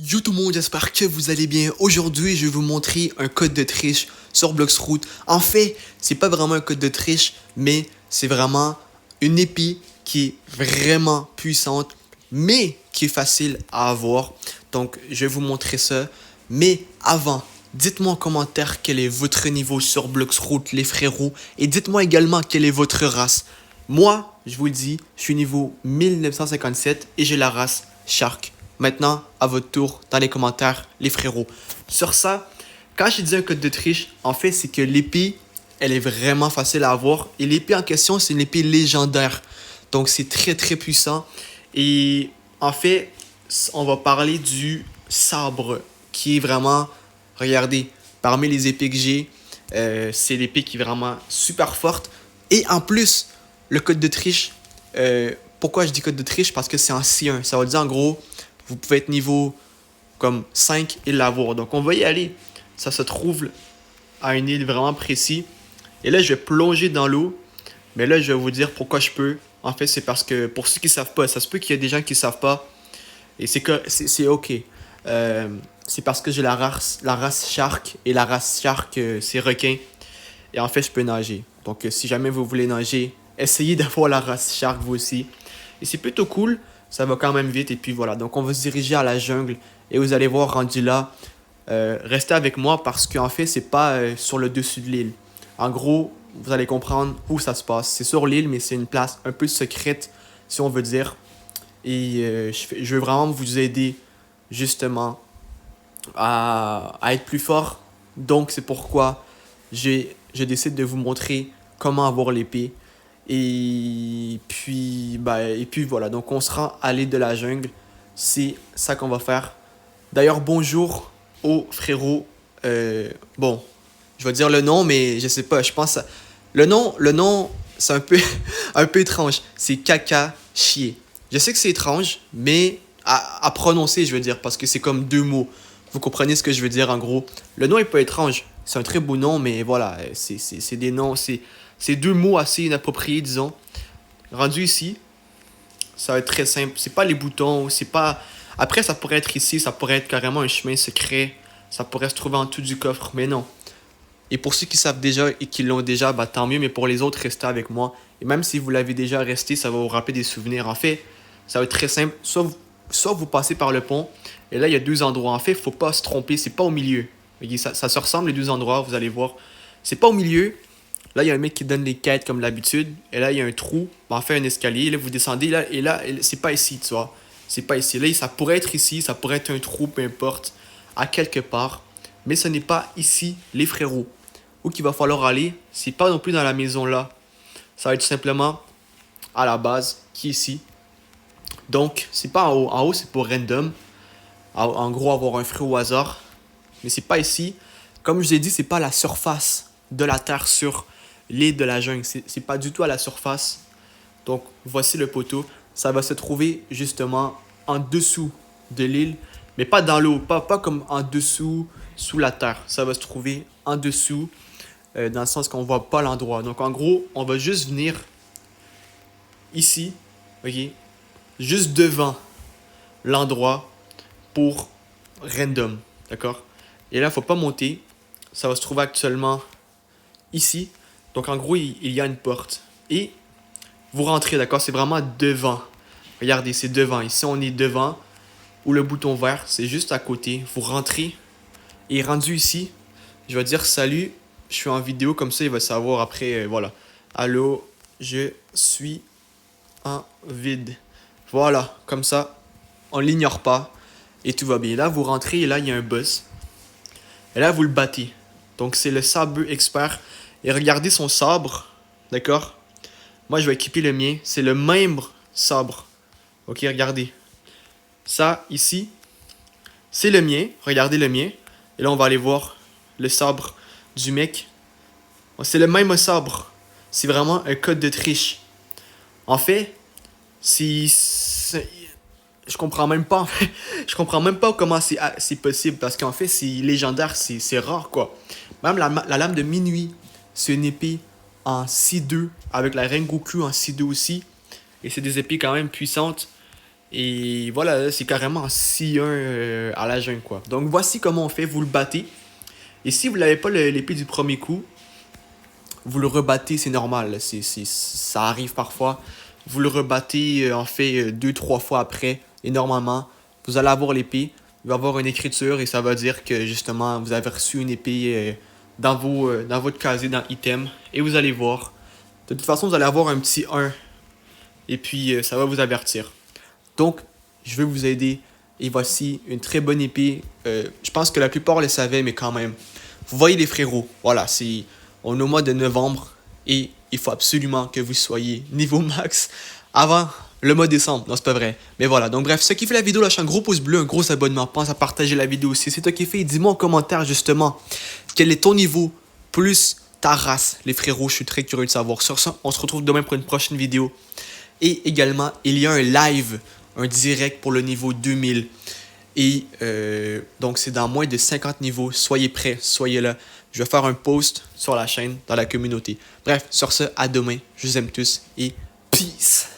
Yo tout le monde, j'espère que vous allez bien. Aujourd'hui, je vais vous montrer un code de triche sur Bloxroot. En fait, c'est pas vraiment un code de triche, mais c'est vraiment une épée qui est vraiment puissante, mais qui est facile à avoir. Donc, je vais vous montrer ça. Mais avant, dites-moi en commentaire quel est votre niveau sur Bloxroot, les frérots, et dites-moi également quelle est votre race. Moi, je vous le dis, je suis niveau 1957 et j'ai la race Shark. Maintenant, à votre tour, dans les commentaires, les frérots. Sur ça, quand je dis un code de triche, en fait, c'est que l'épée, elle est vraiment facile à avoir. Et l'épée en question, c'est une épée légendaire. Donc, c'est très, très puissant. Et en fait, on va parler du sabre, qui est vraiment, regardez, parmi les épées que j'ai, c'est l'épée qui est vraiment super forte. Et en plus, le code de triche, pourquoi je dis code de triche? Parce que c'est en C1. Ça veut dire en gros, vous pouvez être niveau comme 5 et l'avoir. Donc on va y aller. Ça se trouve à une île vraiment précis. Et là, je vais plonger dans l'eau. Mais là, je vais vous dire pourquoi je peux. En fait, c'est parce que pour ceux qui ne savent pas, ça se peut qu'il y ait des gens qui ne savent pas. Et c'est ok. C'est parce que j'ai la race shark. Et la race shark, c'est requin. Et en fait, je peux nager. Donc si jamais vous voulez nager, essayez d'avoir la race shark vous aussi. Et c'est plutôt cool. Ça va quand même vite. Et puis voilà. Donc on va se diriger à la jungle. Et vous allez voir, rendu là, restez avec moi parce qu'en fait, c'est pas sur le dessus de l'île. En gros, vous allez comprendre où ça se passe. C'est sur l'île, mais c'est une place un peu secrète, si on veut dire. Et je veux vraiment vous aider, justement, à être plus fort. Donc, c'est pourquoi je décide de vous montrer comment avoir l'épée. Et puis voilà. Donc, on se rend à l'île de la jungle. C'est ça qu'on va faire. D'ailleurs, bonjour aux frérots. Bon, je vais dire le nom, mais je sais pas. Je pense le nom, c'est un peu, un peu étrange. C'est caca chier. Je sais que c'est étrange, mais à prononcer, je veux dire, parce que c'est comme deux mots. Vous comprenez ce que je veux dire en gros. Le nom est pas étrange. C'est un très beau nom, mais voilà, c'est des noms, c'est deux mots assez inappropriés, disons. Rendu ici, ça va être très simple. C'est pas les boutons, c'est pas. Après, ça pourrait être ici, ça pourrait être carrément un chemin secret. Ça pourrait se trouver en dessous du coffre, mais non. Et pour ceux qui savent déjà et qui l'ont déjà, bah tant mieux, mais pour les autres, restez avec moi. Et même si vous l'avez déjà resté, ça va vous rappeler des souvenirs. En fait, ça va être très simple. Soit vous passez par le pont, et là, il y a deux endroits. En fait, il faut pas se tromper, c'est pas au milieu. Ok, ça se ressemble les deux endroits, vous allez voir. C'est pas au milieu. Là, il y a un mec qui donne les quêtes comme d'habitude. Et là, il y a un trou. Ben, en fait, un escalier. Là, vous descendez. Là, et là, c'est pas ici, tu vois. C'est pas ici. Là, ça pourrait être ici. Ça pourrait être un trou, peu importe. À quelque part. Mais ce n'est pas ici, les frérots. Où qu'il va falloir aller, c'est pas non plus dans la maison là. Ça va être simplement à la base, qui est ici. Donc, c'est pas en haut. En haut, c'est pour random. En gros, avoir un fruit au hasard. Mais c'est pas ici. Comme je vous ai dit, c'est pas la surface de la terre sur l'île de la jungle. C'est pas du tout à la surface. Donc, voici le poteau. Ça va se trouver justement en dessous de l'île. Mais pas dans l'eau. Pas comme en dessous, sous la terre. Ça va se trouver en dessous. Dans le sens qu'on voit pas l'endroit. Donc, en gros, on va juste venir ici. Ok. Juste devant l'endroit pour random. D'accord? Et là, il ne faut pas monter. Ça va se trouver actuellement ici. Donc, en gros, il y a une porte. Et vous rentrez, d'accord? C'est vraiment devant. Regardez, c'est devant. Ici, on est devant. Ou le bouton vert, c'est juste à côté. Vous rentrez. Et rendu ici, je vais dire salut. Je suis en vidéo, comme ça, il va savoir après. Voilà. Allô, je suis en vide. Voilà, comme ça, on l'ignore pas. Et tout va bien. Là, vous rentrez et là, il y a un boss. Et là, vous le battez. Donc, c'est le sabre expert. Et regardez son sabre. D'accord? Moi, je vais équiper le mien. C'est le même sabre. Ok, regardez. Ça, ici, c'est le mien. Regardez le mien. Et là, on va aller voir le sabre du mec. C'est le même sabre. C'est vraiment un code de triche. En fait, je comprends même pas. Je comprends même pas comment c'est possible. Parce qu'en fait, c'est légendaire. C'est rare, quoi. Même la lame de minuit, c'est une épée en C2 avec la Rengoku en C2 aussi. Et c'est des épées quand même puissantes. Et voilà, c'est carrément 6-1 à la jungle, quoi. Donc voici comment on fait, vous le battez. Et si vous n'avez pas l'épée du premier coup, vous le rebattez, c'est normal. Ça arrive parfois. Vous le rebattez en fait 2-3 fois après. Et normalement, vous allez avoir l'épée. Il va y avoir une écriture et ça va dire que justement, vous avez reçu une épée dans votre casier, dans item. Et vous allez voir. De toute façon, vous allez avoir un petit 1. Et puis, ça va vous avertir. Donc, je vais vous aider. Et voici une très bonne épée. Je pense que la plupart le savaient, mais quand même. Vous voyez les frérots. Voilà, on est au mois de novembre. Et il faut absolument que vous soyez niveau max avant le mois de décembre. Non, c'est pas vrai. Mais voilà. Donc, bref, ceux qui fait la vidéo, lâchez un gros pouce bleu, un gros abonnement. Pense à partager la vidéo aussi. C'est toi qui fais. Dis-moi en commentaire, justement, quel est ton niveau plus ta race, les frérots. Je suis très curieux de savoir. Sur ça, on se retrouve demain pour une prochaine vidéo. Et également, il y a un live, un direct pour le niveau 2000. Et donc, c'est dans moins de 50 niveaux. Soyez prêts, soyez là. Je vais faire un post sur la chaîne, dans la communauté. Bref, sur ce, à demain. Je vous aime tous et peace!